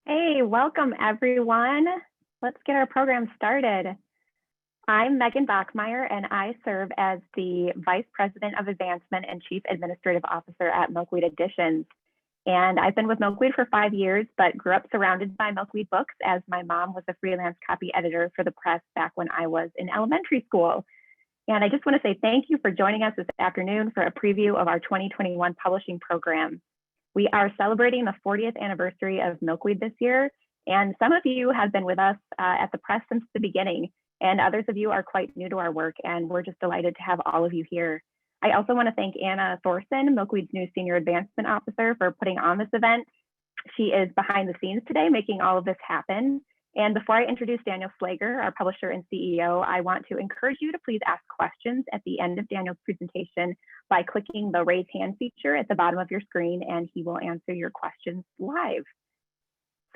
Hey, welcome everyone. Let's get our program started. I'm Megan Bachmeyer, and I serve as the Vice President of Advancement and Chief Administrative Officer at Milkweed Editions. And I've been with Milkweed for 5 years, but grew up surrounded by Milkweed books as my mom was a freelance copy editor for the press back when I was in elementary school. And I just want to say thank you for joining us this afternoon for a preview of our 2021 publishing program. We are celebrating the 40th anniversary of Milkweed this year, and some of you have been with us at the press since the beginning, and others of you are quite new to our work, and we're just delighted to have all of you here. I also want to thank Anna Thorson, Milkweed's new Senior Advancement Officer, for putting on this event. She is behind the scenes today, making all of this happen. And before I introduce Daniel Slager, our publisher and CEO, I want to encourage you to please ask questions at the end of Daniel's presentation by clicking the raise hand feature at the bottom of your screen, and he will answer your questions live.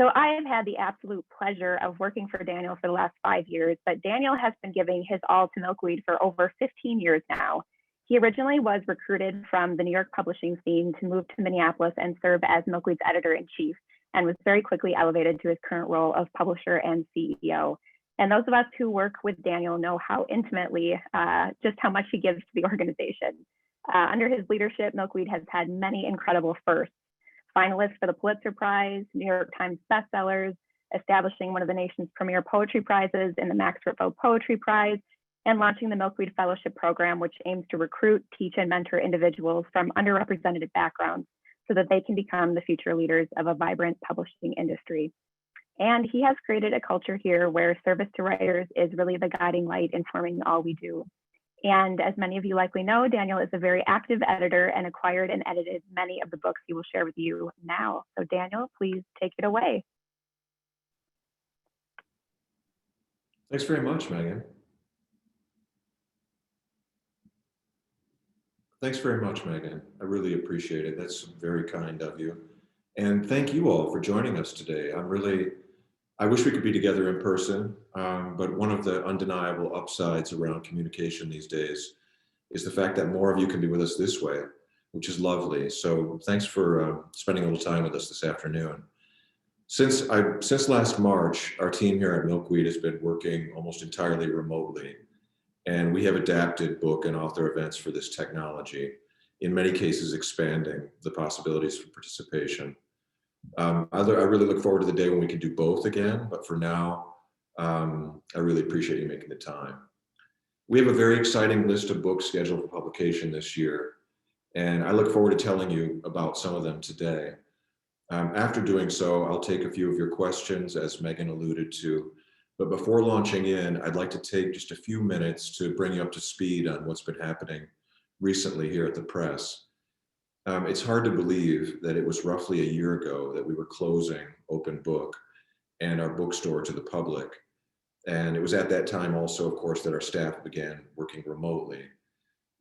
So I have had the absolute pleasure of working for Daniel for the last 5 years, but Daniel has been giving his all to Milkweed for over 15 years now. He originally was recruited from the New York publishing scene to move to Minneapolis and serve as Milkweed's editor-in-chief, and was very quickly elevated to his current role of publisher and CEO. And those of us who work with Daniel know how intimately, just how much he gives to the organization. Under his leadership, Milkweed has had many incredible firsts: finalists for the Pulitzer Prize, New York Times bestsellers, establishing one of the nation's premier poetry prizes in the Max Rippo Poetry Prize, and launching the Milkweed Fellowship Program, which aims to recruit, teach, and mentor individuals from underrepresented backgrounds so that they can become the future leaders of a vibrant publishing industry. And he has created a culture here where service to writers is really the guiding light informing all we do. And as many of you likely know, Daniel is a very active editor and acquired and edited many of the books he will share with you now. So Daniel, please take it away. Thanks very much, Megan. Thanks very much, Megan. I really appreciate it. That's very kind of you. And thank you all for joining us today. I wish we could be together in person, but one of the undeniable upsides around communication these days is the fact that more of you can be with us this way, which is lovely. So thanks for spending a little time with us this afternoon. Since last March, our team here at Milkweed has been working almost entirely remotely, and we have adapted book and author events for this technology, in many cases expanding the possibilities for participation. I really look forward to the day when we can do both again, but for now, I really appreciate you making the time. We have a very exciting list of books scheduled for publication this year, and I look forward to telling you about some of them today. After doing so, I'll take a few of your questions, as Megan alluded to. But before launching in, I'd like to take just a few minutes to bring you up to speed on what's been happening recently here at the press. It's hard to believe that it was roughly a year ago that we were closing Open Book and our bookstore to the public. And it was at that time also, of course, that our staff began working remotely.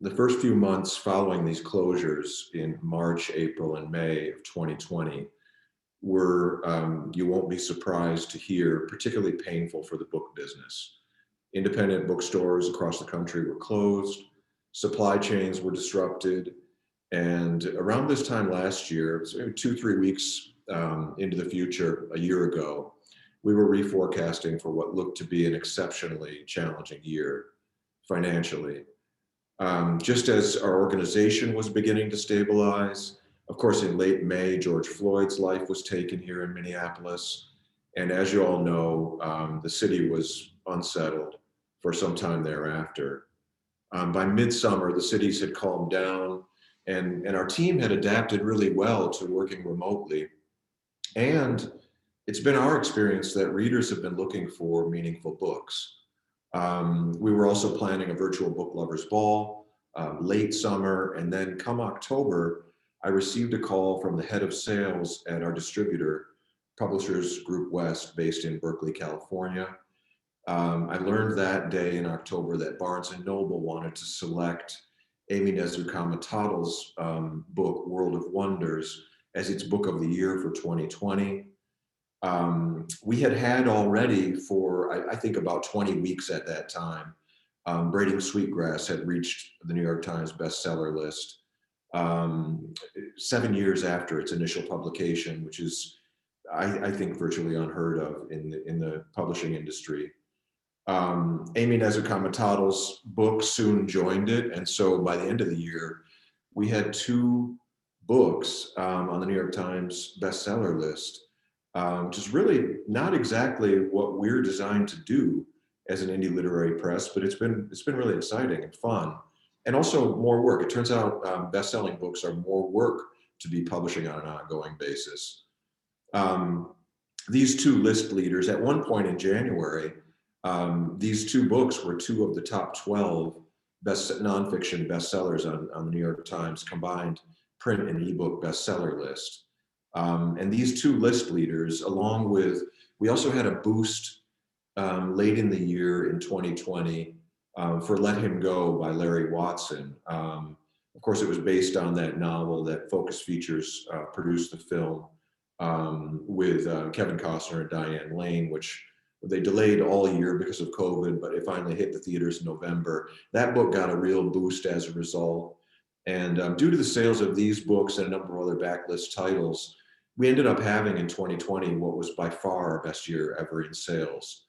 The first few months following these closures in March, April, and May of 2020 were, you won't be surprised to hear, particularly painful for the book business. Independent bookstores across the country were closed, supply chains were disrupted, and around this time last year, so maybe 2-3 weeks into the future, a year ago, we were reforecasting for what looked to be an exceptionally challenging year financially. Just as our organization was beginning to stabilize, of course, in late May, George Floyd's life was taken here in Minneapolis. And as you all know, the city was unsettled for some time thereafter. By midsummer, the cities had calmed down, and our team had adapted really well to working remotely. And it's been our experience that readers have been looking for meaningful books. We were also planning a virtual book lovers ball late summer, and then come October, I received a call from the head of sales at our distributor, Publishers Group West, based in Berkeley, California. I learned that day in October that Barnes & Noble wanted to select Amy Nezu-Kamatato's book, World of Wonders, as its book of the year for 2020. We had already for, I think, about 20 weeks at that time, Braiding Sweetgrass had reached the New York Times bestseller list 7 years after its initial publication, which is, I think virtually unheard of in the publishing industry. Amy Nezukamatatl's book soon joined it, and so by the end of the year, we had 2 books on the New York Times bestseller list, which is really not exactly what we're designed to do as an indie literary press, but it's been really exciting and fun, and also more work. It turns out best-selling books are more work to be publishing on an ongoing basis. These 2 list leaders, at one point in January, these 2 books were 2 of the top 12 nonfiction bestsellers on the New York Times combined print and ebook bestseller list. And these 2 list leaders, along with, we also had a boost late in the year in 2020 for Let Him Go by Larry Watson. Of course, it was based on that novel that Focus Features produced the film with Kevin Costner and Diane Lane, which they delayed all year because of COVID, but it finally hit the theaters in November. That book got a real boost as a result. And due to the sales of these books and a number of other backlist titles, we ended up having in 2020 what was by far our best year ever in sales.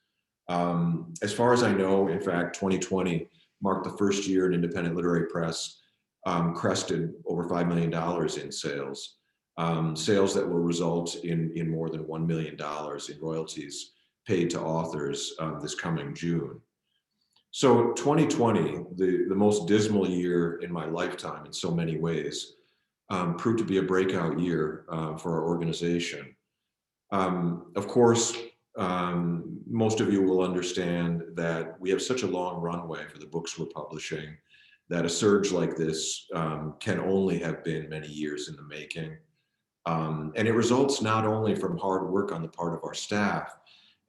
As far as I know, in fact, 2020 marked the first year an independent literary press crested over $5 million in sales. Sales that will result in more than $1 million in royalties paid to authors this coming June. So 2020, the most dismal year in my lifetime in so many ways, proved to be a breakout year for our organization. Of course, most of you will understand that we have such a long runway for the books we're publishing that a surge like this can only have been many years in the making. And it results not only from hard work on the part of our staff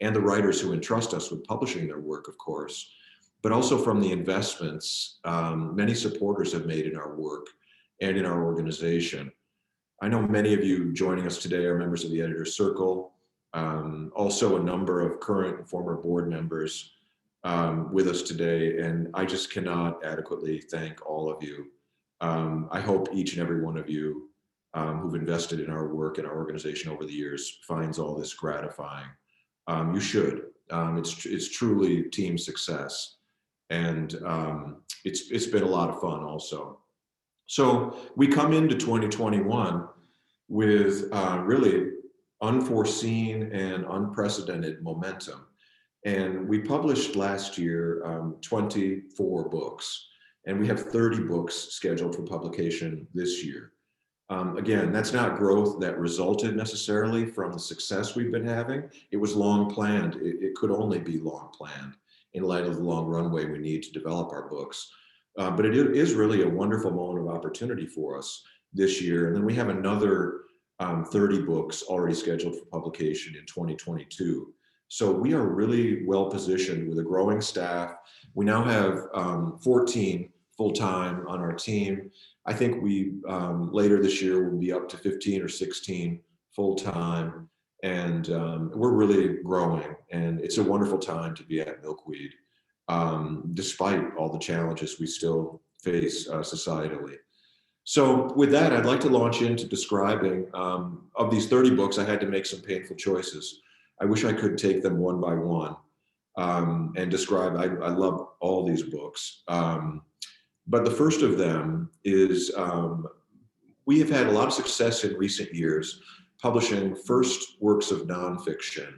and the writers who entrust us with publishing their work, of course, but also from the investments many supporters have made in our work and in our organization. I know many of you joining us today are members of the Editor's Circle, also a number of current and former board members with us today, and I just cannot adequately thank all of you. I hope each and every one of you who've invested in our work and our organization over the years finds all this gratifying. You should. It's truly team success, and it's been a lot of fun also. So we come into 2021 with really unforeseen and unprecedented momentum. And we published last year 24 books, and we have 30 books scheduled for publication this year. Again, that's not growth that resulted necessarily from the success we've been having. It was long planned. It could only be long planned in light of the long runway we need to develop our books. But it is really a wonderful moment of opportunity for us this year. And then we have another 30 books already scheduled for publication in 2022. So we are really well positioned with a growing staff. We now have 14 full-time on our team. I think we later this year will be up to 15 or 16 full-time, and we're really growing, and it's a wonderful time to be at Milkweed, despite all the challenges we still face societally. So with that, I'd like to launch into describing, of these 30 books, I had to make some painful choices. I wish I could take them one by one and describe. I love all these books. But the first of them is, we have had a lot of success in recent years publishing first works of nonfiction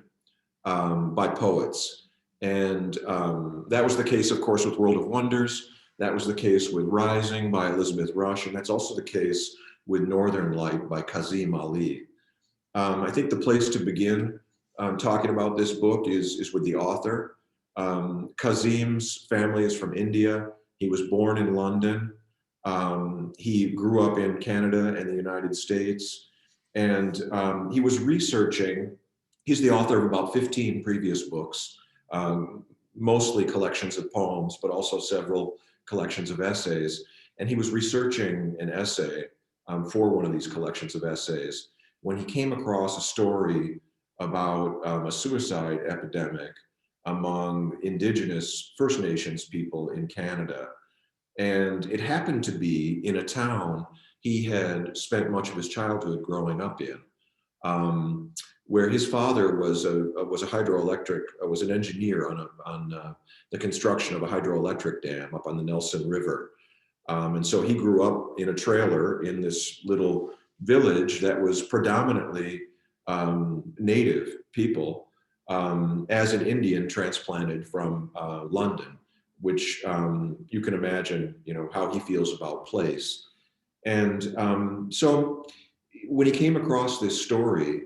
by poets. And that was the case, of course, with World of Wonders. That was the case with Rising by Elizabeth Rush. And that's also the case with Northern Light by Kazim Ali. I think the place to begin talking about this book is with the author. Kazim's family is from India. He was born in London. He grew up in Canada and the United States. And he was researching, he's the author of about 15 previous books, mostly collections of poems, but also several collections of essays. And he was researching an essay for one of these collections of essays when he came across a story about a suicide epidemic among Indigenous First Nations people in Canada. And it happened to be in a town he had spent much of his childhood growing up in. where his father was an engineer on the construction of a hydroelectric dam up on the Nelson River. And so he grew up in a trailer in this little village that was predominantly native people, as an Indian transplanted from London, which you can imagine, how he feels about place. And so when he came across this story,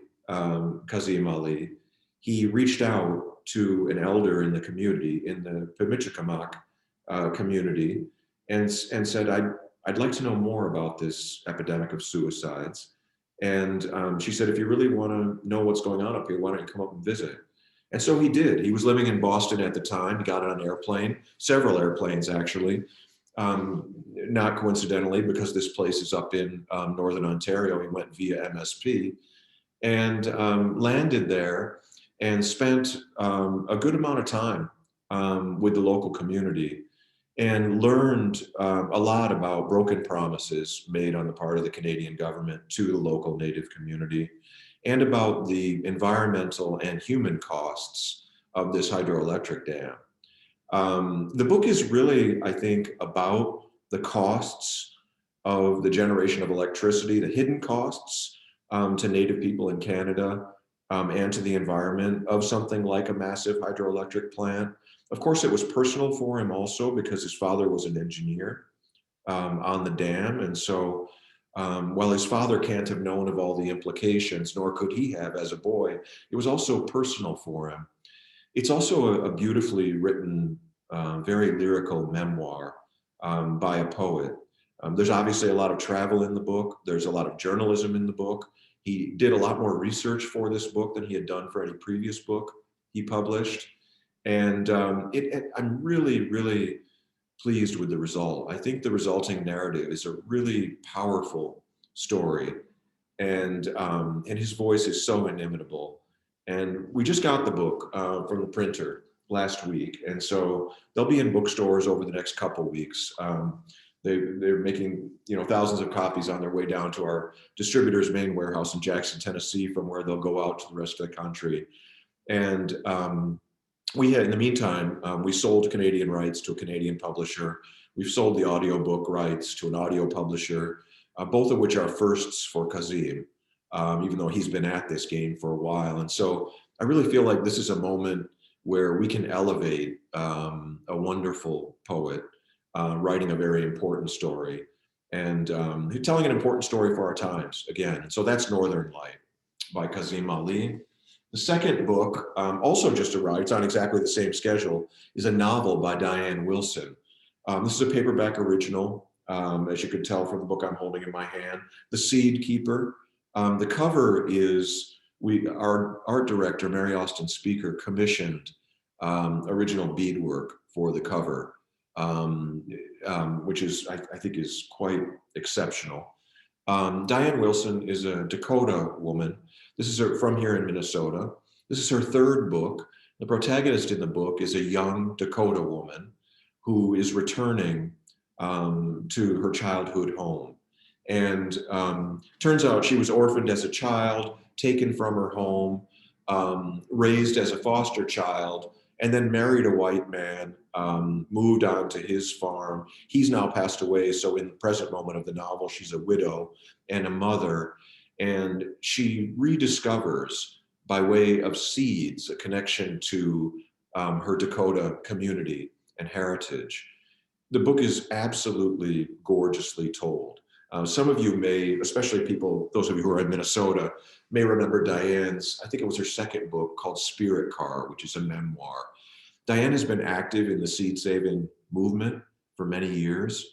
Kazim Ali, he reached out to an elder in the community, in the Pimichikamak community, and said, I'd like to know more about this epidemic of suicides. And she said, if you really want to know what's going on up here, why don't you come up and visit? And so he did. He was living in Boston at the time. He got on an airplane, several airplanes actually, not coincidentally, because this place is up in Northern Ontario. He went via MSP and landed there and spent a good amount of time with the local community and learned a lot about broken promises made on the part of the Canadian government to the local Native community, and about the environmental and human costs of this hydroelectric dam. The book is really, I think, about the costs of the generation of electricity, the hidden costs to Native people in Canada, and to the environment of something like a massive hydroelectric plant. Of course, it was personal for him also because his father was an engineer on the dam. And so while his father can't have known of all the implications, nor could he have as a boy, it was also personal for him. It's also a beautifully written, very lyrical memoir by a poet. There's obviously a lot of travel in the book. There's a lot of journalism in the book. He did a lot more research for this book than he had done for any previous book he published. And I'm really, really pleased with the result. I think the resulting narrative is a really powerful story. And his voice is so inimitable. And we just got the book from the printer last week. And so they'll be in bookstores over the next couple weeks. They're making thousands of copies on their way down to our distributor's main warehouse in Jackson, Tennessee, from where they'll go out to the rest of the country. And we had, in the meantime, we sold Canadian rights to a Canadian publisher. We've sold the audiobook rights to an audio publisher, both of which are firsts for Kazim, even though he's been at this game for a while. And so I really feel like this is a moment where we can elevate a wonderful poet writing a very important story and telling an important story for our times again. And so that's Northern Light by Kazim Ali. The second book, also just arrived, it's on exactly the same schedule, is a novel by Diane Wilson. This is a paperback original, as you could tell from the book I'm holding in my hand, The Seed Keeper. The cover is, our art director, Mary Austin Speaker, commissioned original beadwork for the cover, which is, I think is quite exceptional. Diane Wilson is a Dakota woman. This is her from here in Minnesota. This is her third book. The protagonist in the book is a young Dakota woman who is returning to her childhood home. And turns out she was orphaned as a child, taken from her home, raised as a foster child, and then married a white man, moved on to his farm. He's now passed away, so in the present moment of the novel, she's a widow and a mother, and she rediscovers, by way of seeds, a connection to her Dakota community and heritage. The book is absolutely gorgeously told. Some of you may, especially people, those of you who are in Minnesota, may remember Diane's, I think it was her second book called Spirit Car, which is a memoir. Diane has been active in the seed saving movement for many years.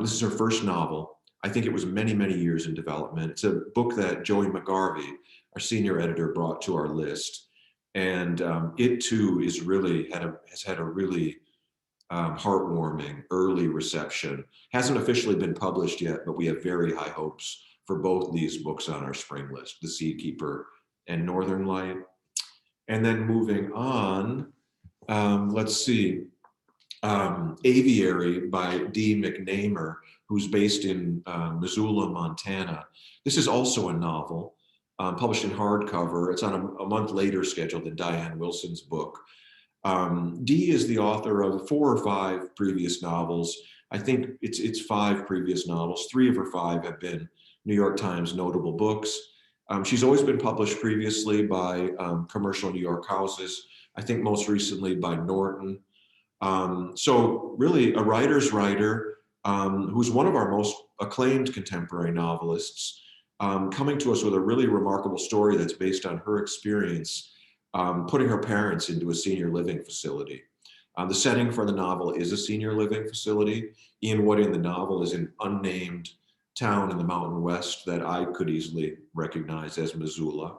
This is her first novel. I think it was many, many years in development. It's a book that Joey McGarvey, our senior editor, brought to our list. And it too is really has had a really heartwarming early reception. Hasn't officially been published yet, but we have very high hopes for both these books on our spring list, The Seed Keeper and Northern Light. And then moving on, let's see, Aviary by Debbie McMahon, who's based in Missoula, Montana. This is also a novel. published in hardcover. It's on a month later schedule than Diane Wilson's book. Dee is the author of 4 or 5 previous novels. I think it's 5 previous novels. 3 of her 5 have been New York Times notable books. She's always been published previously by commercial New York houses. I think most recently by Norton. So really a writer's writer who's one of our most acclaimed contemporary novelists, coming to us with a really remarkable story that's based on her experience putting her parents into a senior living facility. The setting for the novel is a senior living facility in what in the novel is an unnamed town in the Mountain West that I could easily recognize as Missoula.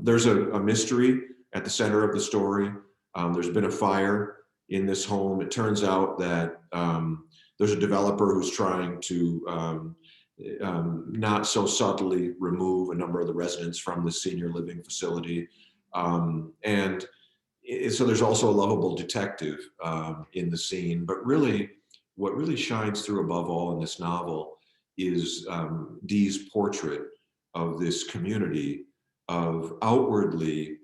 There's a mystery at the center of the story. There's been a fire in this home. It turns out that there's a developer who's trying to not so subtly remove a number of the residents from the senior living facility. So there's also a lovable detective in the scene, but really what really shines through above all in this novel is Dee's portrait of this community of outwardly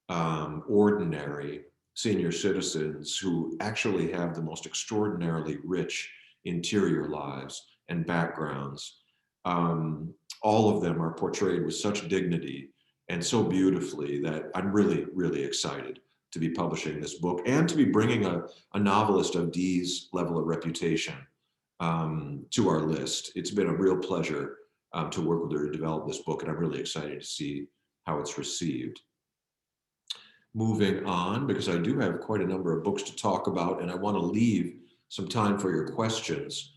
ordinary senior citizens who actually have the most extraordinarily rich interior lives and backgrounds. All of them are portrayed with such dignity and so beautifully that I'm really, really excited to be publishing this book and to be bringing a novelist of Dee's level of reputation to our list. It's been a real pleasure to work with her to develop this book, and I'm really excited to see how it's received. Moving on, because I do have quite a number of books to talk about, and I want to leave some time for your questions.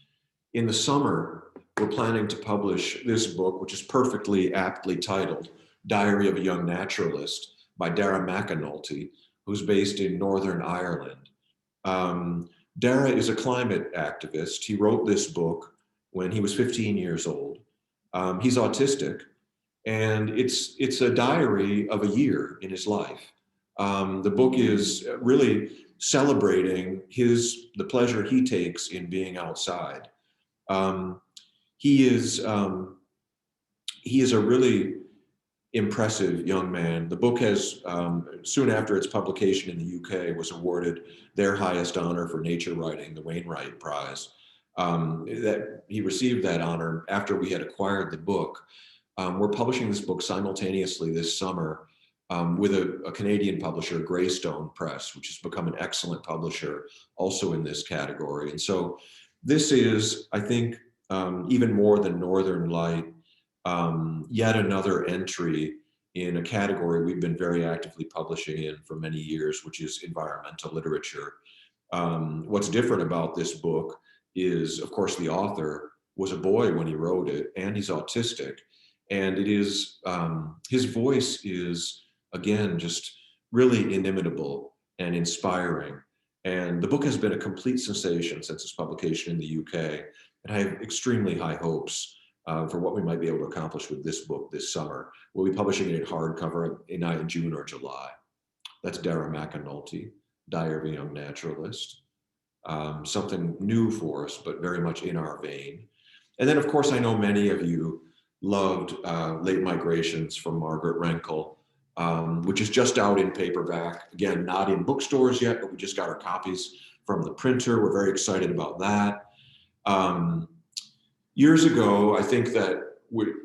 In the summer, we're planning to publish this book, which is perfectly aptly titled Diary of a Young Naturalist by Debbie McMahon, who's based in Northern Ireland. Dara is a climate activist. He wrote this book when he was 15 years old. He's autistic, and it's a diary of a year in his life. The book is really celebrating the pleasure he takes in being outside. He is a really impressive young man. The book has, soon after its publication in the UK, was awarded their highest honor for nature writing, the Wainwright Prize. That he received that honor after we had acquired the book. We're publishing this book simultaneously this summer with a Canadian publisher, Greystone Press, which has become an excellent publisher also in this category. And so this is, I think, even more than Northern Light, yet another entry in a category we've been very actively publishing in for many years, which is environmental literature. What's different about this book is, of course, the author was a boy when he wrote it, and he's autistic. And it is, his voice is, again, just really inimitable and inspiring. And the book has been a complete sensation since its publication in the UK. And I have extremely high hopes for what we might be able to accomplish with this book this summer. We'll be publishing it in hardcover in June or July. That's Debbie McMahon, Diary of a Young Naturalist. Something new for us, but very much in our vein. And then, of course, I know many of you loved Late Migrations from Margaret Renkl, which is just out in paperback. Again, not in bookstores yet, but we just got our copies from the printer. We're very excited about that. Years ago, I think that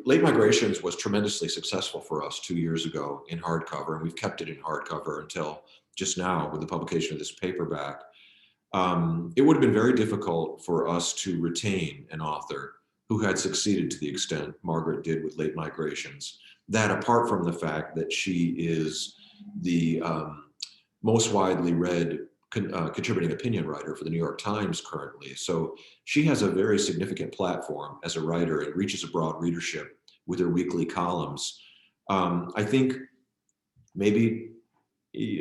Late Migrations was tremendously successful for us 2 years ago in hardcover, and we've kept it in hardcover until just now with the publication of this paperback. It would have been very difficult for us to retain an author who had succeeded to the extent Margaret did with Late Migrations. That, apart from the fact that she is the most widely read contributing opinion writer for the New York Times currently. So she has a very significant platform as a writer and reaches a broad readership with her weekly columns. I think maybe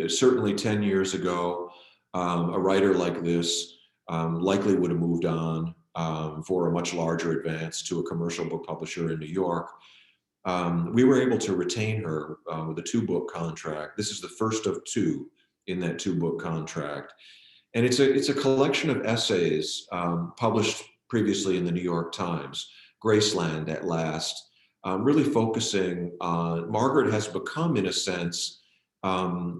certainly 10 years ago, a writer like this likely would have moved on for a much larger advance to a commercial book publisher in New York. We were able to retain her with a 2-book contract. This is the first of 2 in that 2-book contract. And it's a collection of essays published previously in the New York Times, Graceland at Last, really focusing on, Margaret has become, in a sense,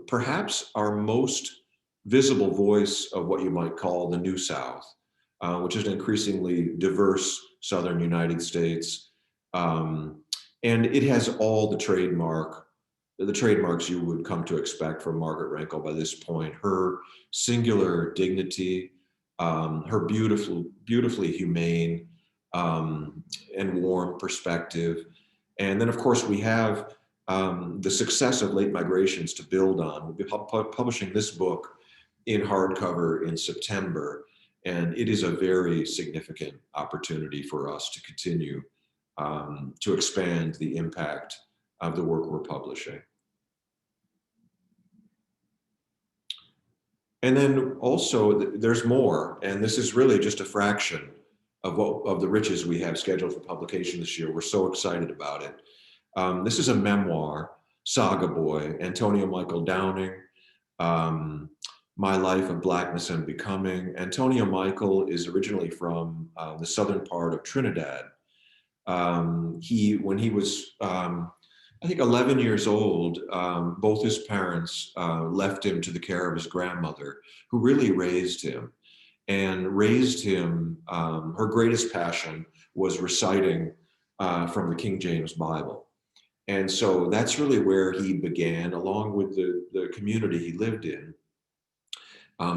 perhaps our most visible voice of what you might call the New South, which is an increasingly diverse Southern United States. And it has all the trademarks you would come to expect from Margaret Rankle by this point. Her singular dignity, her beautifully humane and warm perspective. And then, of course, we have the success of Late Migrations to build on. We'll be publishing this book in hardcover in September, and it is a very significant opportunity for us to continue to expand the impact of the work we're publishing. And then also there's more, and this is really just a fraction of the riches we have scheduled for publication this year. We're so excited about it. This is a memoir, Saga Boy, Antonio Michael Downing, My Life of Blackness and Becoming. Antonio Michael is originally from the southern part of Trinidad. When he was, I think 11 years old, both his parents left him to the care of his grandmother, who really raised him. Her greatest passion was reciting from the King James Bible. And so that's really where he began, along with the community he lived in,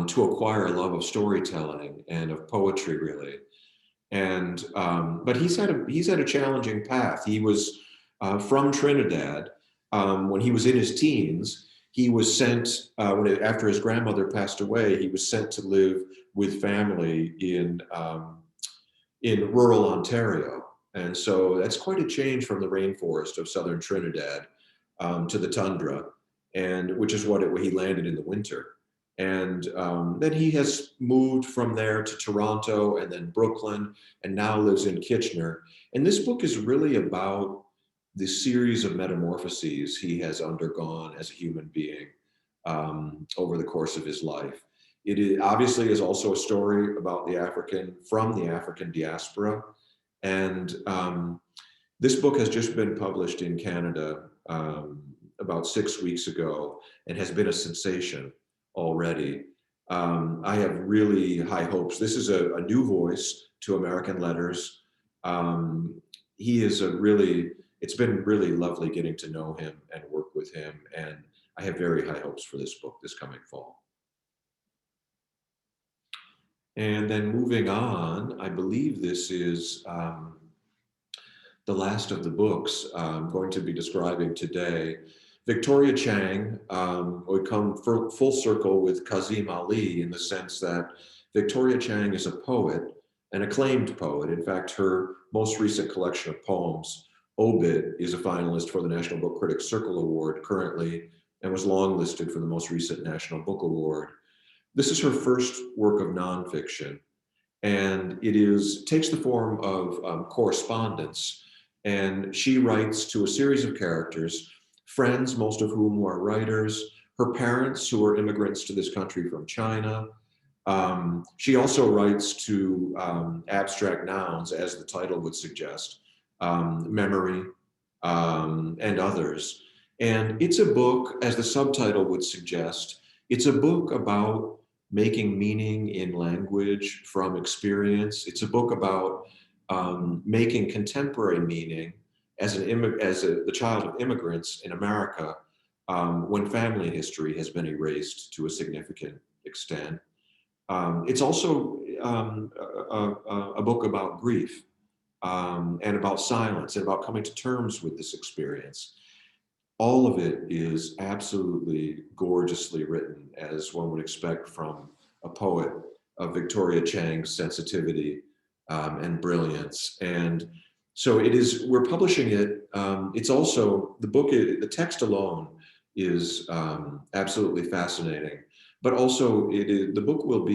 to acquire a love of storytelling and of poetry, really. And but he's had a challenging path. He was from Trinidad. When he was in his teens, he was sent, after his grandmother passed away, he was sent to live with family in rural Ontario. And so that's quite a change from the rainforest of southern Trinidad to the tundra, and which is what he landed in the winter. And then he has moved from there to Toronto and then Brooklyn, and now lives in Kitchener. And this book is really about the series of metamorphoses he has undergone as a human being over the course of his life. It obviously is also a story about the African diaspora. And this book has just been published in Canada about 6 weeks ago and has been a sensation already. I have really high hopes. This is a new voice to American letters. It's been really lovely getting to know him and work with him. And I have very high hopes for this book this coming fall. And then moving on, I believe this is the last of the books I'm going to be describing today. Victoria Chang would come full circle with Kazim Ali in the sense that Victoria Chang is a poet, an acclaimed poet. In fact, her most recent collection of poems, Obit, is a finalist for the National Book Critics Circle Award currently, and was longlisted for the most recent National Book Award. This is her first work of nonfiction, and it takes the form of correspondence. And she writes to a series of characters, friends, most of whom are writers, her parents who are immigrants to this country from China. She also writes to abstract nouns, as the title would suggest, memory, and others. And it's a book, as the subtitle would suggest, it's a book about making meaning in language from experience. It's a book about making contemporary meaning as the child of immigrants in America when family history has been erased to a significant extent. It's also a book about grief and about silence and about coming to terms with this experience. All of it is absolutely gorgeously written, as one would expect from a poet of Victoria Chang's sensitivity and brilliance. And so we're publishing it. It's also, the text alone is absolutely fascinating, but also the book will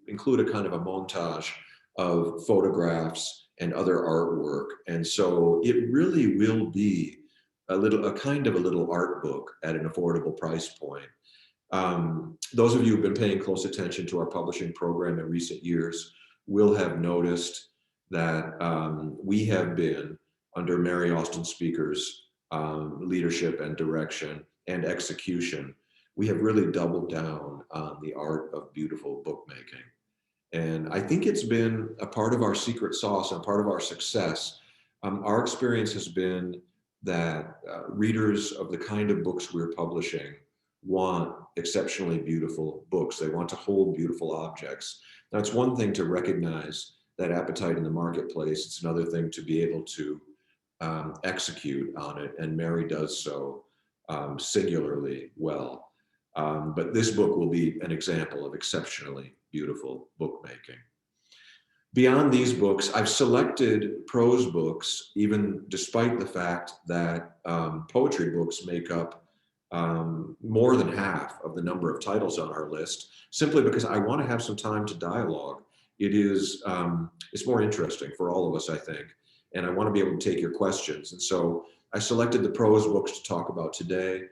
include a kind of a montage of photographs and other artwork. And so it really will be a kind of a little art book at an affordable price point. Those of you who've been paying close attention to our publishing program in recent years will have noticed that we have been under Mary Austin Speaker's leadership and direction and execution, we have really doubled down on the art of beautiful bookmaking. And I think it's been a part of our secret sauce and part of our success. Our experience has been that readers of the kind of books we're publishing want exceptionally beautiful books. They want to hold beautiful objects. Now, it's one thing to recognize that appetite in the marketplace. It's another thing to be able to execute on it, and Mary does so singularly well. But this book will be an example of exceptionally beautiful bookmaking. Beyond these books, I've selected prose books, even despite the fact that poetry books make up more than half of the number of titles on our list, simply because I want to have some time to dialogue. It's more interesting for all of us, I think, and I want to be able to take your questions. And so I selected the prose books to talk about today.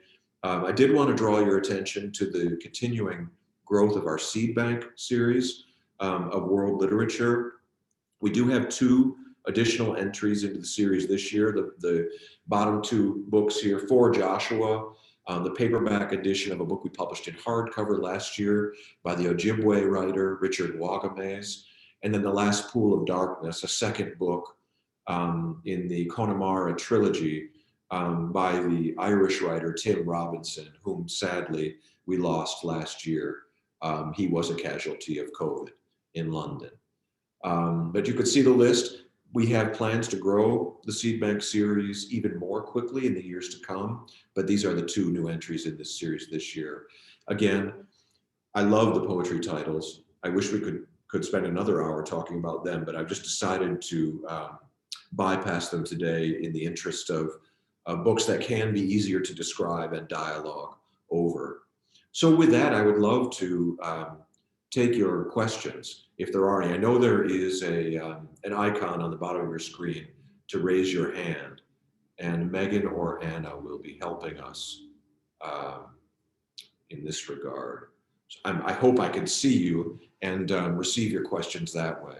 I did want to draw your attention to the continuing growth of our seed bank series of world literature. We do have 2 additional entries into the series this year. The bottom 2 books here, For Joshua, the paperback edition of a book we published in hardcover last year by the Ojibwe writer Richard Wagamese, and then The Last Pool of Darkness, a second book in the Connemara trilogy by the Irish writer Tim Robinson, whom sadly we lost last year. He was a casualty of COVID in London. But you could see the list. We have plans to grow the Seed Bank series even more quickly in the years to come, but these are the 2 new entries in this series this year. Again, I love the poetry titles. I wish we could spend another hour talking about them, but I've just decided to bypass them today in the interest of books that can be easier to describe and dialogue over. So with that, I would love to take your questions, if there are any. I know there is an icon on the bottom of your screen to raise your hand, and Megan or Anna will be helping us in this regard. So I hope I can see you and receive your questions that way.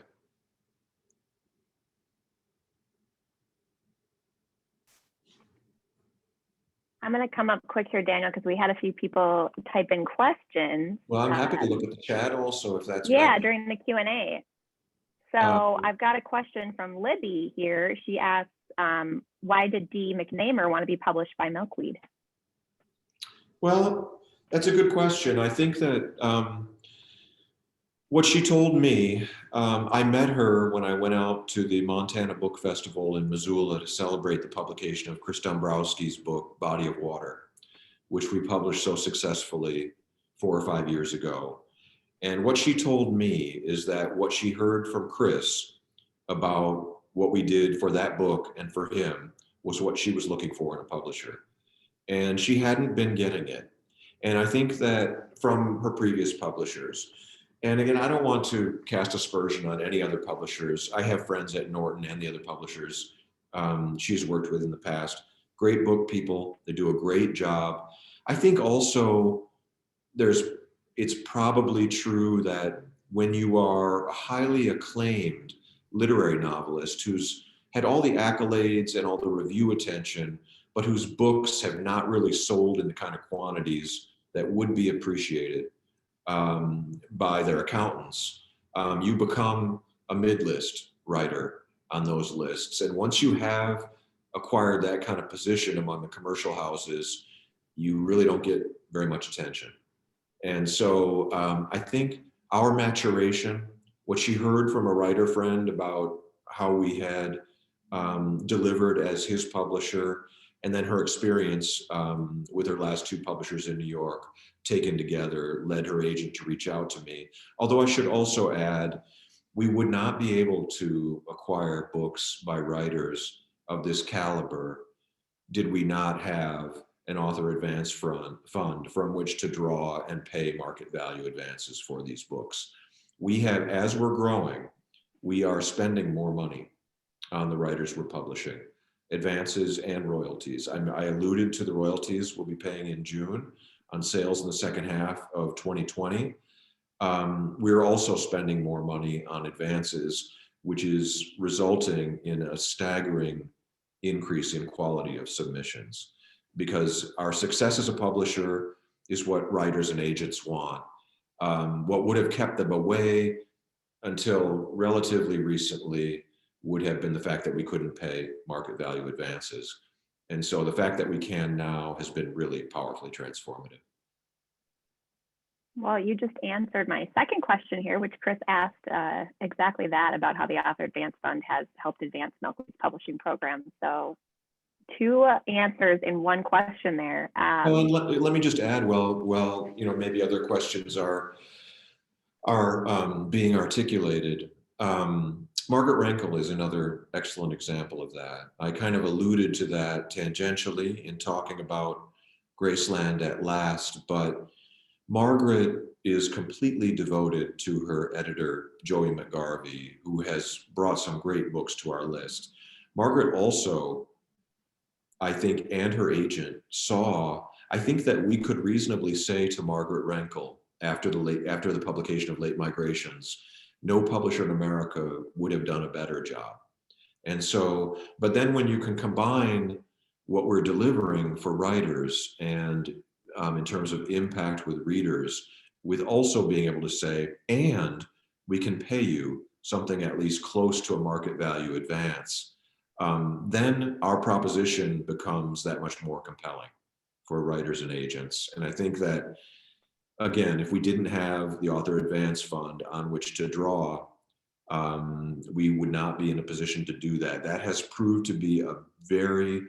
I'm going to come up quick here, Daniel, because we had a few people type in questions. Well, I'm happy to look at the chat also, if that's better. During the Q&A. So I've got a question from Libby here. She asks, why did Dee McMahon want to be published by Milkweed? Well, that's a good question. I think that what she told me, I met her when I went out to the Montana Book Festival in Missoula to celebrate the publication of Chris Dombrowski's book, Body of Water, which we published so successfully 4 or 5 years ago. And what she told me is that what she heard from Chris about what we did for that book and for him was what she was looking for in a publisher. And she hadn't been getting it. And I think that from her previous publishers, and again, I don't want to cast aspersion on any other publishers. I have friends at Norton and the other publishers she's worked with in the past. Great book people, they do a great job. I think also it's probably true that when you are a highly acclaimed literary novelist who's had all the accolades and all the review attention, but whose books have not really sold in the kind of quantities that would be appreciated by their accountants, you become a mid-list writer on those lists. And once you have acquired that kind of position among the commercial houses, you really don't get very much attention. And so I think our maturation, what she heard from a writer friend about how we had delivered as his publisher, and then her experience with her last 2 publishers in New York taken together led her agent to reach out to me. Although I should also add, we would not be able to acquire books by writers of this caliber did we not have an author advance fund from which to draw and pay market value advances for these books. We have, as we're growing, we are spending more money on the writers we're publishing, advances and royalties. I alluded to the royalties we'll be paying in June on sales in the second half of 2020. We're also spending more money on advances, which is resulting in a staggering increase in quality of submissions, because our success as a publisher is what writers and agents want. What would have kept them away until relatively recently would have been the fact that we couldn't pay market value advances. And so the fact that we can now has been really powerfully transformative. Well, you just answered my second question here, which Chris asked exactly that, about how the Author Advance Fund has helped advance Milkweed's publishing program. So 2 answers in one question there. Well, and let me just add, well, maybe other questions are being articulated. Margaret Rankel is another excellent example of that. I kind of alluded to that tangentially in talking about Graceland at Last, but Margaret is completely devoted to her editor, Joey McGarvey, who has brought some great books to our list. Margaret also, I think, and her agent I think that we could reasonably say to Margaret Rankel after the publication of Late Migrations, no publisher in America would have done a better job. And so, but then when you can combine what we're delivering for writers and in terms of impact with readers, with also being able to say, and we can pay you something at least close to a market value advance, then our proposition becomes that much more compelling for writers and agents. And I think that, again, if we didn't have the Author Advance Fund on which to draw, we would not be in a position to do that. That has proved to be a very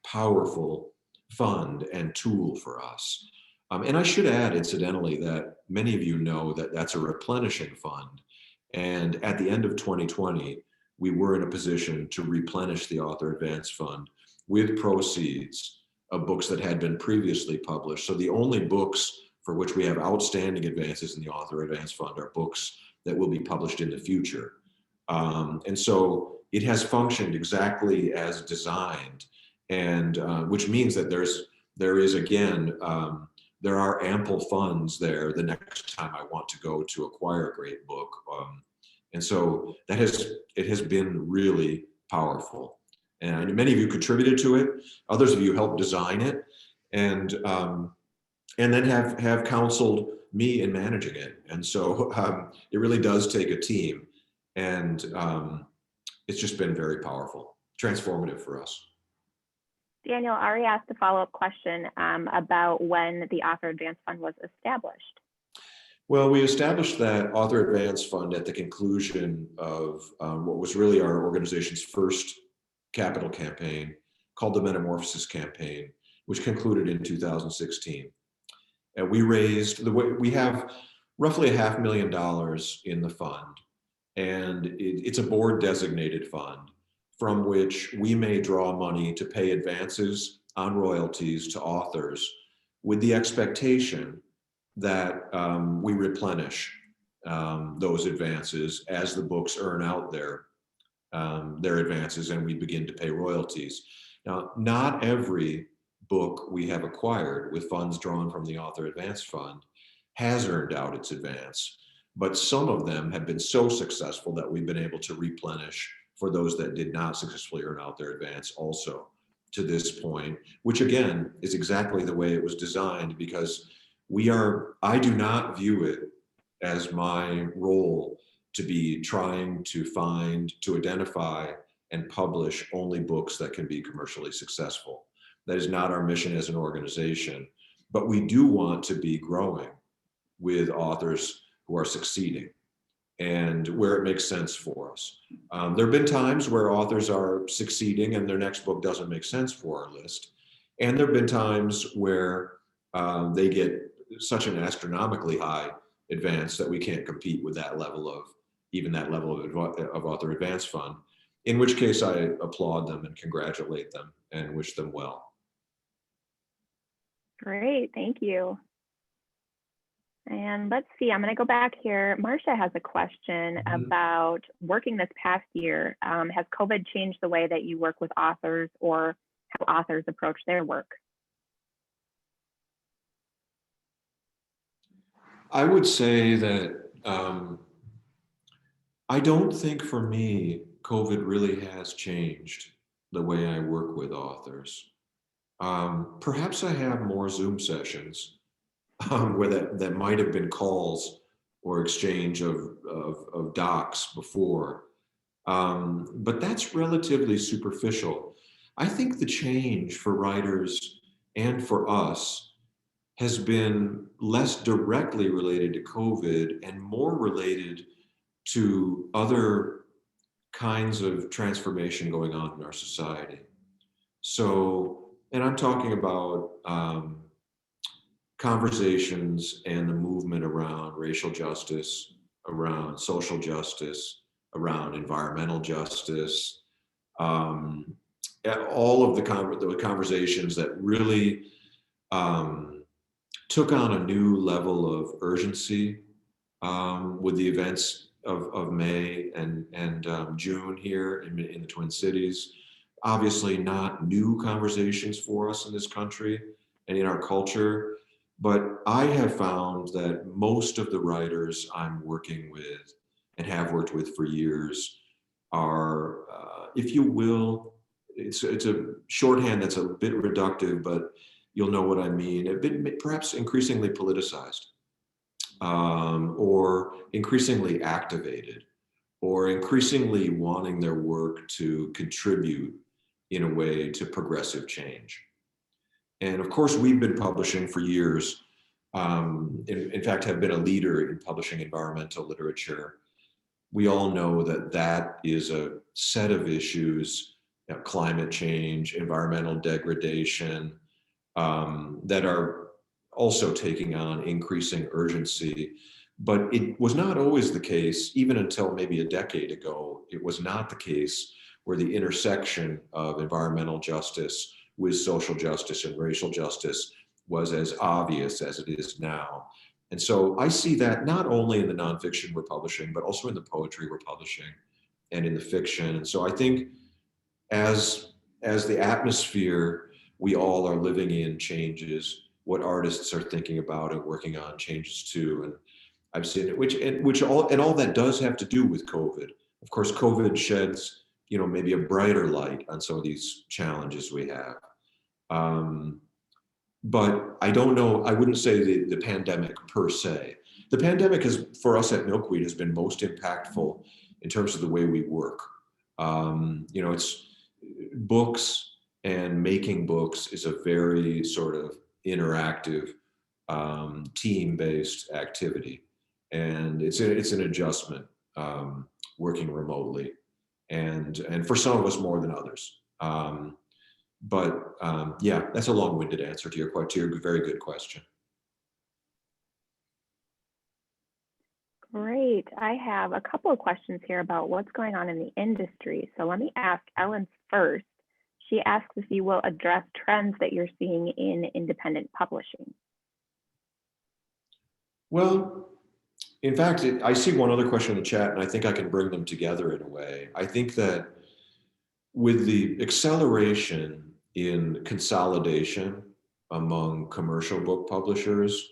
powerful fund and tool for us. And I should add, incidentally, that many of you know that that's a replenishing fund. And at the end of 2020, we were in a position to replenish the Author Advance Fund with proceeds of books that had been previously published. So the only books for which we have outstanding advances in the Author Advance Fund are books that will be published in the future. And so it has functioned exactly as designed, and which means that there are ample funds there the next time I want to go to acquire a great book. And so it has been really powerful. And many of you contributed to it. Others of you helped design it, and then have counseled me in managing it. And so it really does take a team, and it's just been very powerful, transformative for us. Daniel, Ari asked a follow-up question about when the Author Advance Fund was established. Well, we established that Author Advance Fund at the conclusion of what was really our organization's first capital campaign, called the Metamorphosis Campaign, which concluded in 2016. And we have roughly $500,000 in the fund, and it's a board designated fund from which we may draw money to pay advances on royalties to authors, with the expectation that we replenish those advances as the books earn out their advances and we begin to pay royalties. Now, not every book we have acquired with funds drawn from the Author Advance Fund has earned out its advance, but some of them have been so successful that we've been able to replenish for those that did not successfully earn out their advance also to this point, which again is exactly the way it was designed, because I do not view it as my role to be trying to identify and publish only books that can be commercially successful. That is not our mission as an organization, but we do want to be growing with authors who are succeeding and where it makes sense for us. There have been times where authors are succeeding and their next book doesn't make sense for our list. And there have been times where they get such an astronomically high advance that we can't compete with that level of Author Advance Fund, in which case I applaud them and congratulate them and wish them well. Great, thank you. And let's see, I'm going to go back here. Marcia has a question about working this past year. Has COVID changed the way that you work with authors or how authors approach their work? I would say that I don't think for me, COVID really has changed the way I work with authors. Perhaps I have more Zoom sessions where that might have been calls or exchange of docs before. But that's relatively superficial. I think the change for writers and for us has been less directly related to COVID and more related to other kinds of transformation going on in our society. So, and I'm talking about conversations and the movement around racial justice, around social justice, around environmental justice, um, all of the conversations that really took on a new level of urgency with the events of May and June here in the Twin Cities. Obviously not new conversations for us in this country and in our culture, but I have found that most of the writers I'm working with and have worked with for years are, if you will, it's a shorthand that's a bit reductive, but you'll know what I mean, a bit perhaps increasingly politicized, or increasingly activated, or increasingly wanting their work to contribute in a way to progressive change. And of course, we've been publishing for years. In fact, have been a leader in publishing environmental literature. We all know that that is a set of issues, climate change, environmental degradation, that are also taking on increasing urgency. But it was not always the case, even until maybe a decade ago, it was not the case where the intersection of environmental justice with social justice and racial justice was as obvious as it is now. And so I see that not only in the nonfiction we're publishing, but also in the poetry we're publishing and in the fiction. And so I think as the atmosphere we all are living in changes, what artists are thinking about and working on changes too. And I've seen it, which all that does have to do with COVID. Of course, COVID sheds, maybe a brighter light on some of these challenges we have. But I don't know, I wouldn't say the pandemic per se. The pandemic has, for us at Milkweed, has been most impactful in terms of the way we work. It's books, and making books is a very sort of interactive, team-based activity. And it's an adjustment, working remotely. And for some of us more than others. Yeah, that's a long-winded answer to your very good question. Great. I have a couple of questions here about what's going on in the industry. So let me ask Ellen first. She asks if you will address trends that you're seeing in independent publishing. Well, in fact, I see one other question in the chat, and I think I can bring them together in a way. I think that with the acceleration in consolidation among commercial book publishers,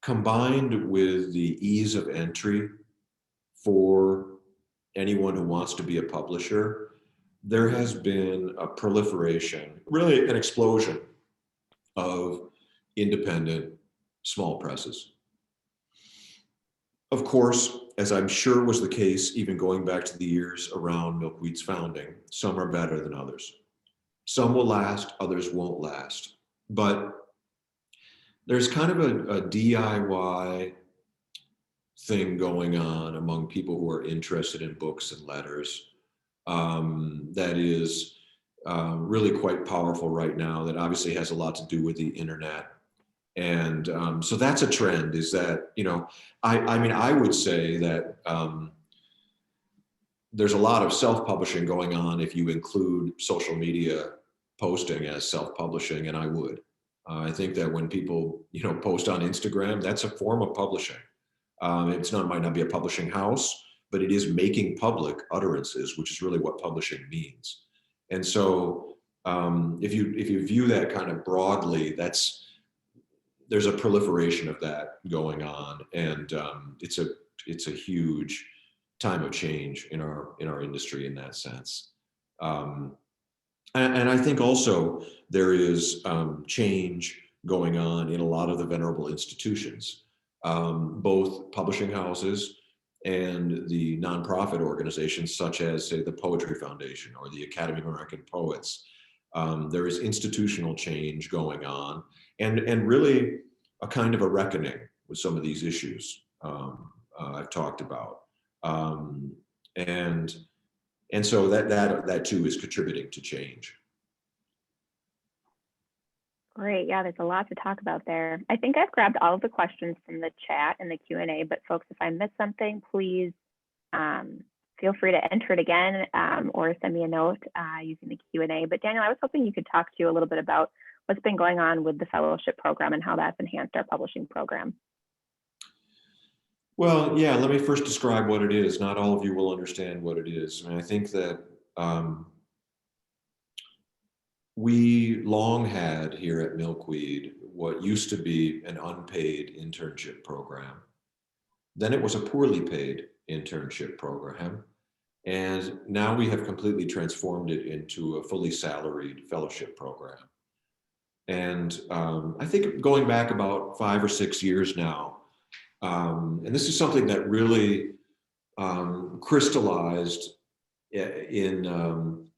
combined with the ease of entry for anyone who wants to be a publisher, there has been a proliferation, really an explosion of independent small presses. Of course, as I'm sure was the case, even going back to the years around Milkweed's founding, some are better than others. Some will last, others won't last. But there's kind of a DIY thing going on among people who are interested in books and letters, that is really quite powerful right now, that obviously has a lot to do with the internet. And so that's a trend, is that, I would say that there's a lot of self-publishing going on if you include social media posting as self-publishing, and I would. I think that when people, post on Instagram, that's a form of publishing. Might not be a publishing house, but it is making public utterances, which is really what publishing means. And so if you view that kind of broadly, there's a proliferation of that going on, and it's a huge time of change in our industry in that sense. And I think also there is change going on in a lot of the venerable institutions, both publishing houses and the nonprofit organizations such as, say, the Poetry Foundation or the Academy of American Poets. There is institutional change going on, and really a kind of a reckoning with some of these issues I've talked about. Um, and and so that too is contributing to change. Great. Yeah, there's a lot to talk about there. I think I've grabbed all of the questions from the chat and the Q&A, but folks, if I missed something, please feel free to enter it again or send me a note using the Q&A. But Daniel, I was hoping you could talk to you a little bit about what's been going on with the fellowship program and how that's enhanced our publishing program. Well, yeah, let me first describe what it is. Not all of you will understand what it is. And I think that we long had here at Milkweed what used to be an unpaid internship program. Then it was a poorly paid internship program. And now we have completely transformed it into a fully salaried fellowship program. And I think going back about 5 or 6 years now, and this is something that really crystallized in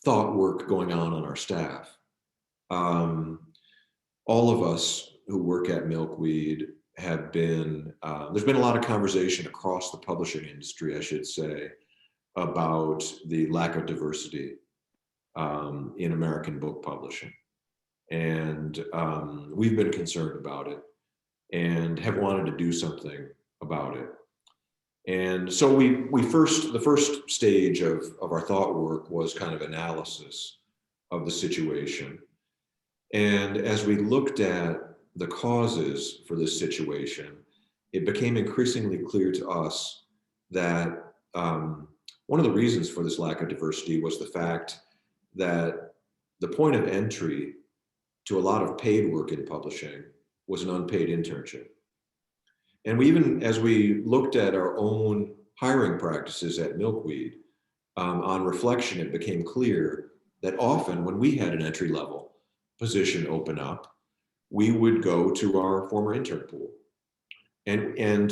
thought work going on our staff. All of us who work at Milkweed have been, there's been a lot of conversation across the publishing industry, I should say, about the lack of diversity in American book publishing. And we've been concerned about it and have wanted to do something about it. And so the first stage of our thought work was kind of analysis of the situation. And as we looked at the causes for this situation, it became increasingly clear to us that one of the reasons for this lack of diversity was the fact that the point of entry to a lot of paid work in publishing was an unpaid internship. And as we looked at our own hiring practices at Milkweed, on reflection, it became clear that often when we had an entry-level position open up, we would go to our former intern pool. And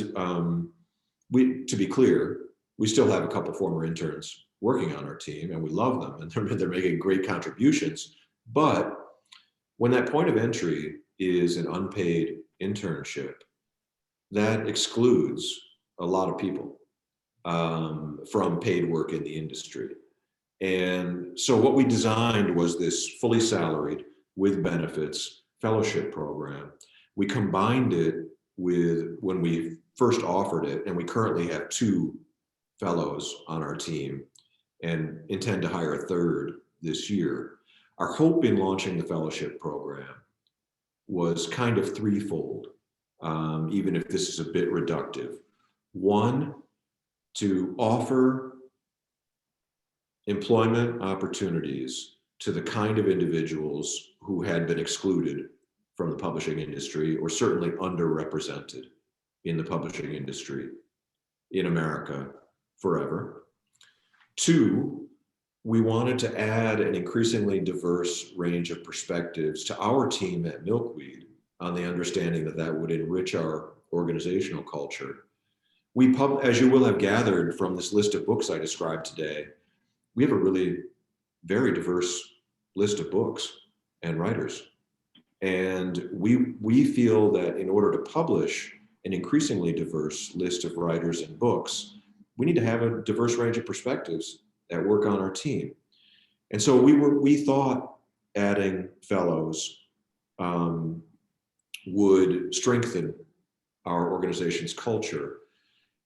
to be clear, we still have a couple former interns working on our team, and we love them, and they're making great contributions. But when that point of entry is an unpaid internship, that excludes a lot of people from paid work in the industry. And so what we designed was this fully salaried with benefits fellowship program. We combined it with, when we first offered it, and we currently have 2 fellows on our team and intend to hire a 3rd this year. Our hope in launching the fellowship program was kind of threefold, even if this is a bit reductive. 1, to offer employment opportunities to the kind of individuals who had been excluded from the publishing industry, or certainly underrepresented in the publishing industry in America forever. 2, we wanted to add an increasingly diverse range of perspectives to our team at Milkweed, on the understanding that that would enrich our organizational culture. As you will have gathered from this list of books I described today, we have a really very diverse list of books and writers. And we feel that in order to publish an increasingly diverse list of writers and books, we need to have a diverse range of perspectives that work on our team. And so we thought adding fellows would strengthen our organization's culture.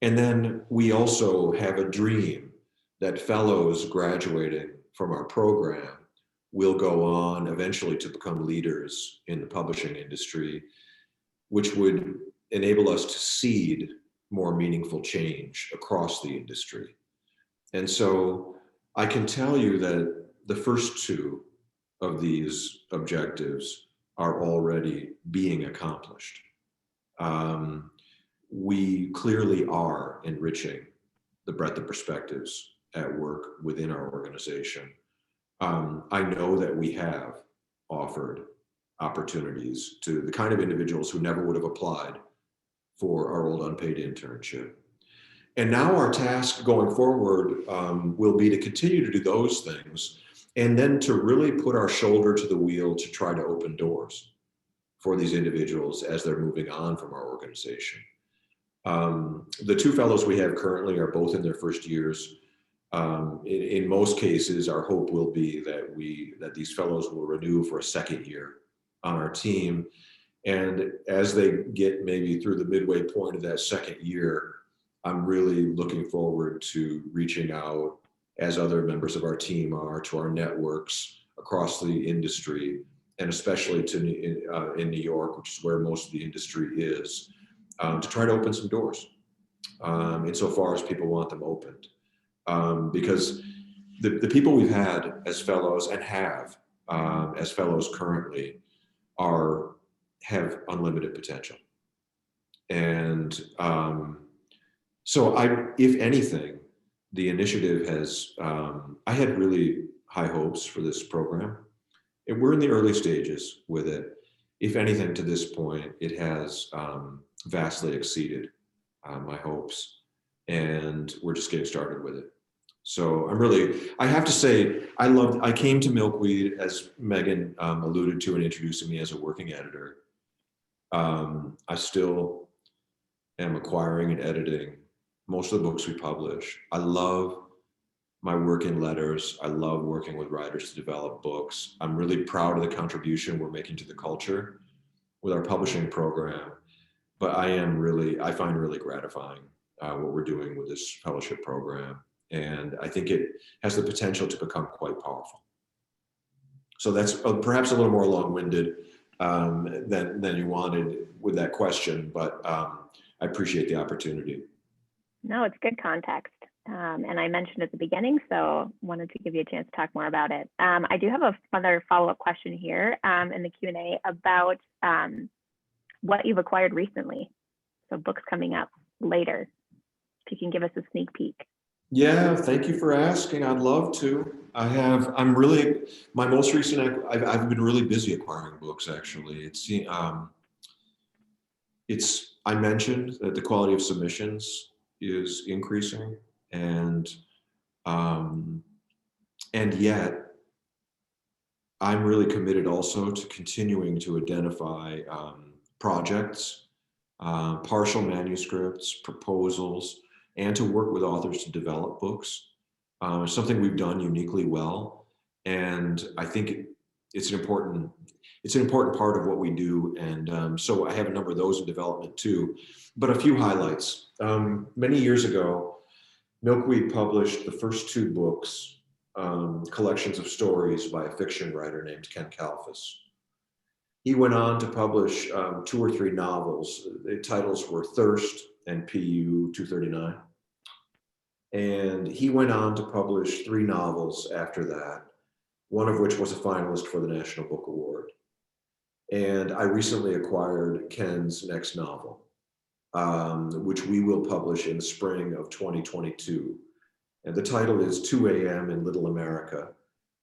And then we also have a dream that fellows graduating from our program will go on eventually to become leaders in the publishing industry, which would enable us to seed more meaningful change across the industry. And so I can tell you that the first 2 of these objectives are already being accomplished. We clearly are enriching the breadth of perspectives at work within our organization. I know that we have offered opportunities to the kind of individuals who never would have applied for our old unpaid internship. And now our task going forward will be to continue to do those things, and then to really put our shoulder to the wheel to try to open doors for these individuals as they're moving on from our organization. The two fellows we have currently are both in their first years. In most cases, our hope will be that these fellows will renew for a second year on our team. And as they get maybe through the midway point of that second year, I'm really looking forward to reaching out, as other members of our team are, to our networks across the industry, and especially in New York, which is where most of the industry is, to try to open some doors, insofar as people want them opened. Because the people we've had as fellows and have as fellows currently have unlimited potential. And so if anything, the initiative has, I had really high hopes for this program. And we're in the early stages with it. If anything, to this point, it has vastly exceeded my hopes, and we're just getting started with it. So I have to say, I came to Milkweed, as Megan alluded to in introducing me, as a working editor. I still am acquiring and editing most of the books we publish. I love my work in letters. I love working with writers to develop books. I'm really proud of the contribution we're making to the culture with our publishing program. But I find really gratifying what we're doing with this fellowship program. And I think it has the potential to become quite powerful. So that's perhaps a little more long-winded than you wanted with that question, but I appreciate the opportunity. No, it's good context. And I mentioned at the beginning, so wanted to give you a chance to talk more about it. I do have another follow-up question here in the Q&A about what you've acquired recently. So books coming up later, if you can give us a sneak peek. Yeah, thank you for asking. I'd love to. My most recent, I've been really busy acquiring books, actually. I mentioned that the quality of submissions is increasing, and yet I'm really committed also to continuing to identify projects, partial manuscripts, proposals, and to work with authors to develop books. It's something we've done uniquely well, and I think it's an important part of what we do. And so I have a number of those in development too. But a few highlights. Many years ago, Milkweed published the first two books, collections of stories by a fiction writer named Ken Kalfus. He went on to publish 2 or 3 novels. The titles were Thirst and PU 239. And he went on to publish 3 novels after that, one of which was a finalist for the National Book Award. And I recently acquired Ken's next novel, which we will publish in the spring of 2022. And the title is 2 a.m. in Little America.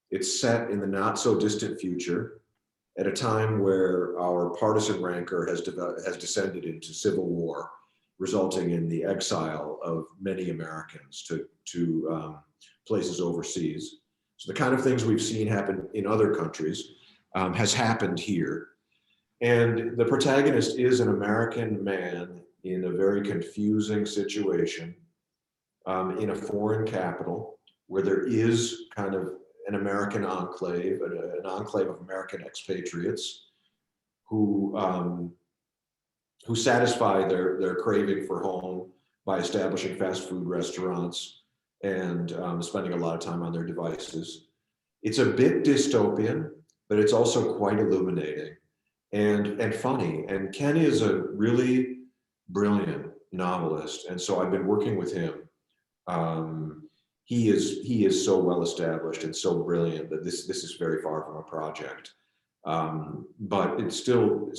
It's set in the not so distant future, at a time where our partisan rancor has descended into civil war, resulting in the exile of many Americans to places overseas. So the kind of things we've seen happen in other countries has happened here. And the protagonist is an American man in a very confusing situation in a foreign capital, where there is kind of an American enclave, an enclave of American expatriates who satisfy their craving for home by establishing fast food restaurants and spending a lot of time on their devices. It's a bit dystopian, but it's also quite illuminating and funny. And Ken is a really brilliant novelist, and so I've been working with him. He is so well established and so brilliant that this is very far from a project, but it's still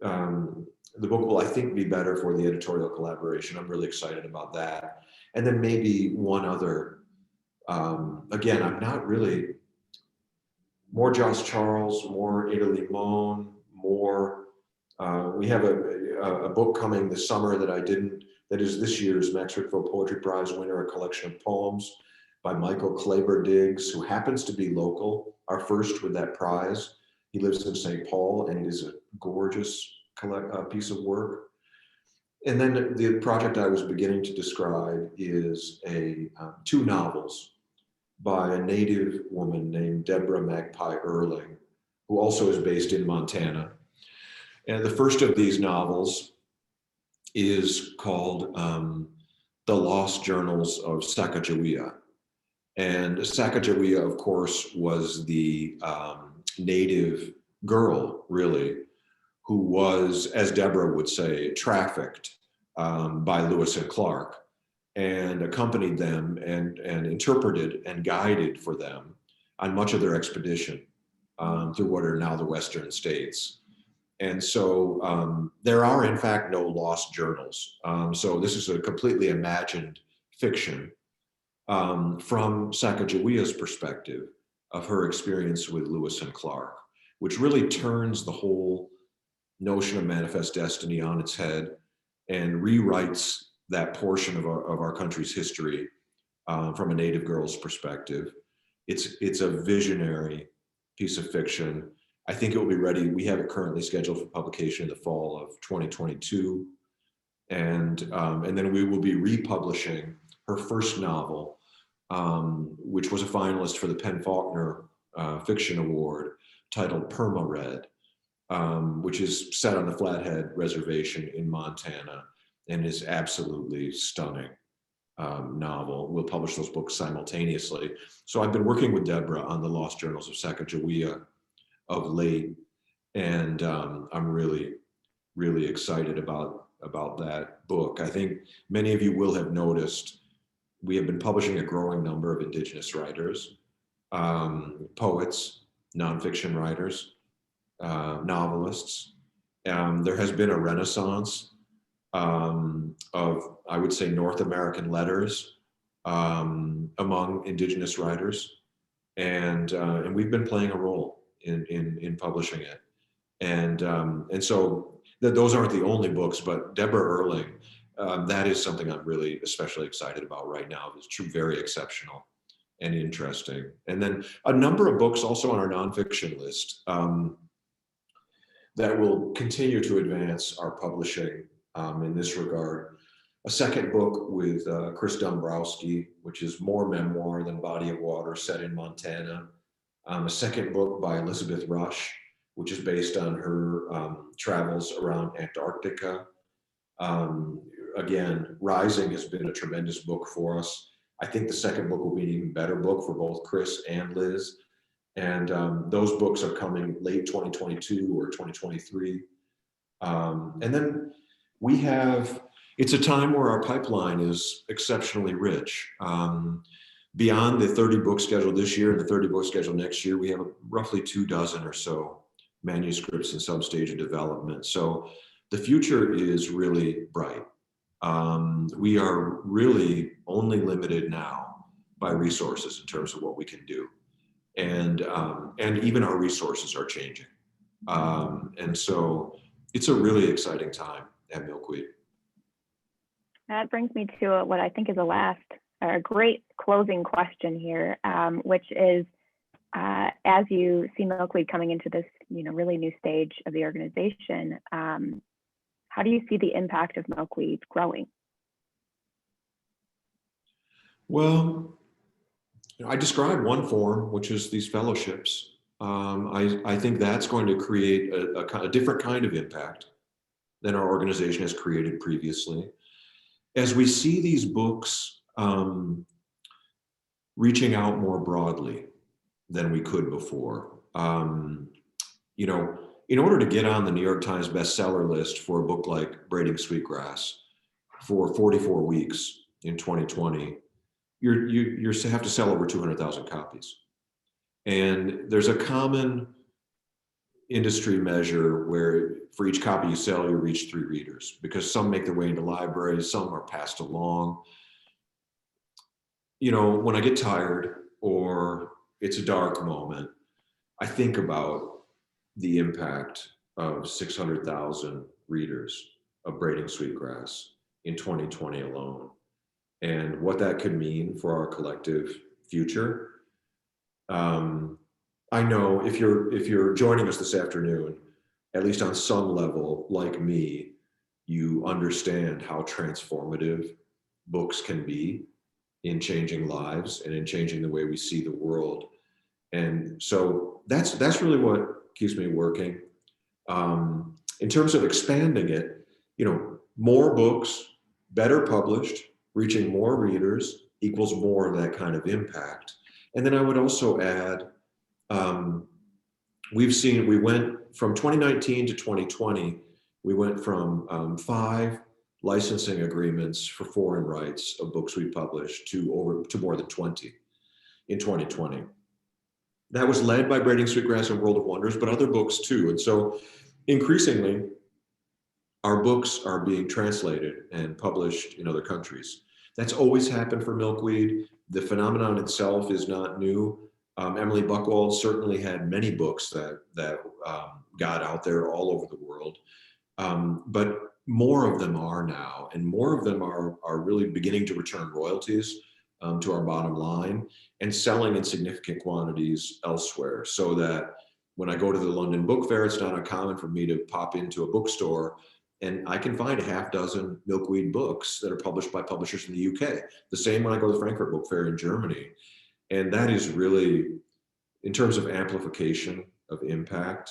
the book will, I think, be better for the editorial collaboration. I'm really excited about that. And then maybe one other Again, I'm not really, more Josh Charles, more Ada Limon, more, we have a book coming this summer that is this year's Max Rickville Poetry Prize winner, a collection of poems by Michael Claber Diggs, who happens to be local, our first with that prize. He lives in St. Paul, and it is a gorgeous piece of work. And then the project I was beginning to describe is two novels by a native woman named Deborah Magpie Erling, who also is based in Montana. And the first of these novels is called The Lost Journals of Sacagawea. And Sacagawea, of course, was the native girl, really, who was, as Deborah would say, trafficked by Lewis and Clark, and accompanied them and interpreted and guided for them on much of their expedition through what are now the Western states. And so there are, in fact, no lost journals. So this is a completely imagined fiction from Sacagawea's perspective of her experience with Lewis and Clark, which really turns the whole notion of manifest destiny on its head and rewrites that portion of our country's history from a native girl's perspective. It's a visionary piece of fiction. I think it will be ready. We have it currently scheduled for publication in the fall of 2022. And then we will be republishing her first novel, which was a finalist for the PEN/Faulkner Fiction Award, titled Perma Red, which is set on the Flathead Reservation in Montana and is absolutely stunning novel. We'll publish those books simultaneously. So I've been working with Deborah on the Lost Journals of Sacagawea of late, and I'm really, really excited about that book. I think many of you will have noticed we have been publishing a growing number of Indigenous writers, poets, nonfiction writers, novelists. There has been a renaissance of, I would say, North American letters among Indigenous writers, and we've been playing a role in publishing it. And so those aren't the only books, but Deborah Erling, that is something I'm really especially excited about right now. It's very exceptional and interesting. And then a number of books also on our nonfiction list that will continue to advance our publishing in this regard. A second book with Chris Dombrowski, which is more memoir than body of water, set in Montana. A second book by Elizabeth Rush, which is based on her travels around Antarctica. Again, Rising has been a tremendous book for us. I think the second book will be an even better book for both Chris and Liz. And those books are coming late 2022 or 2023. And then it's a time where our pipeline is exceptionally rich. Beyond the 30 books scheduled this year and the 30 books scheduled next year, we have roughly 24 or so manuscripts in some stage of development. So the future is really bright. We are really only limited now by resources in terms of what we can do. And even our resources are changing. And so it's a really exciting time at Milkweed. That brings me to what I think is a great closing question here, which is, as you see Milkweed coming into this, really new stage of the organization, how do you see the impact of Milkweed growing? Well, I described one form, which is these fellowships. I think that's going to create a different kind of impact than our organization has created previously. As we see these books reaching out more broadly than we could before, in order to get on the New York Times bestseller list for a book like Braiding Sweetgrass for 44 weeks in 2020, you have to sell over 200,000 copies. And there's a common industry measure where for each copy you sell, you reach 3 readers, because some make their way into libraries, some are passed along. when I get tired or it's a dark moment, I think about the impact of 600,000 readers of Braiding Sweetgrass in 2020 alone, and what that could mean for our collective future. I know if you're joining us this afternoon, at least on some level, like me, you understand how transformative books can be in changing lives and in changing the way we see the world. And so that's really what keeps me working. In terms of expanding it, more books, better published, reaching more readers equals more of that kind of impact. And then I would also add, we went from 2019 to 2020, we went from 5 licensing agreements for foreign rights of books we published to more than 20 in 2020. That was led by Braiding Sweetgrass and World of Wonders, but other books too. And so increasingly, our books are being translated and published in other countries. That's always happened for Milkweed. The phenomenon itself is not new. Emily Buchwald certainly had many books that got out there all over the world. But more of them are now, and more of them are really beginning to return royalties to our bottom line and selling in significant quantities elsewhere, so that when I go to the London Book Fair, it's not uncommon for me to pop into a bookstore and I can find a half dozen Milkweed books that are published by publishers in the UK. The same when I go to the Frankfurt Book Fair in Germany. And that is really, in terms of amplification of impact,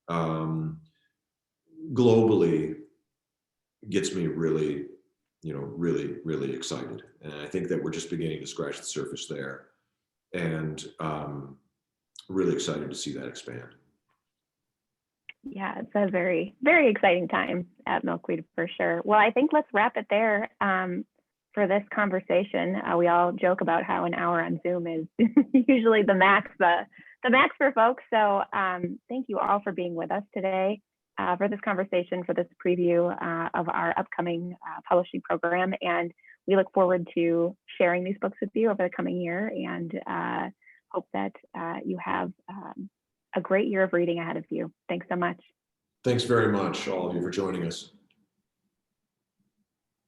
globally, gets me really, really excited. And I think that we're just beginning to scratch the surface there, and really excited to see that expand. Yeah, it's a very, very exciting time at Milkweed for sure. Well, I think let's wrap it there for this conversation. We all joke about how an hour on Zoom is usually the max for folks. So thank you all for being with us today for this conversation, for this preview of our upcoming publishing program. And we look forward to sharing these books with you over the coming year, and hope that you have a great year of reading ahead of you. Thanks so much. Thanks very much, all of you, for joining us.